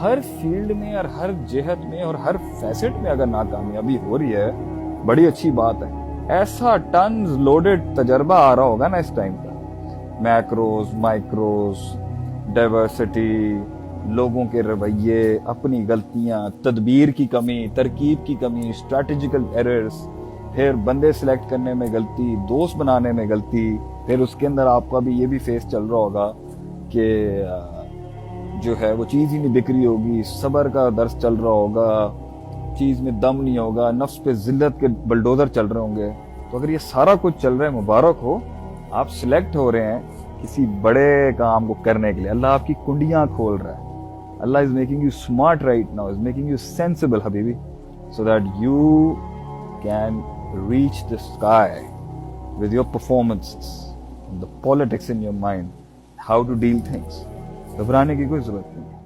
हर field में और हर जिहत में और हर फैसेट में अगर नाकामयाबी हो रही है, बड़ी अच्छी बात है। ऐसा टन्स लोडेड तजर्बा आ रहा होगा ना इस टाइम पर, मैक्रोज, माइक्रोज, डाइवर्सिटी, लोगों के रवैये, अपनी गलतियां, तदबीर की कमी, तरकीब की कमी, स्ट्रैटेजिकल एरर्स, फिर बंदे सिलेक्ट करने में गलती, दोस्त बनाने में गलती, फिर उसके अंदर आपका भी ये भी फेस चल रहा होगा कि जो है वो चीज़ ही नहीं बिक रही होगी, सब्र का दर्स चल रहा होगा, चीज़ में दम नहीं होगा, नफ्स पे जिल्लत के बलडोजर चल रहे होंगे। तो अगर ये सारा कुछ चल रहा है, मुबारक हो, आप सिलेक्ट हो रहे हैं किसी बड़े काम को करने के लिए। अल्लाह आपकी कुंडियां खोल रहा है। Allah is making you smart right now, is making you sensible, Habibi, so that you can reach the sky with your performances, the politics in your mind, how to deal things. घबराने की कोई जरूरत नहीं।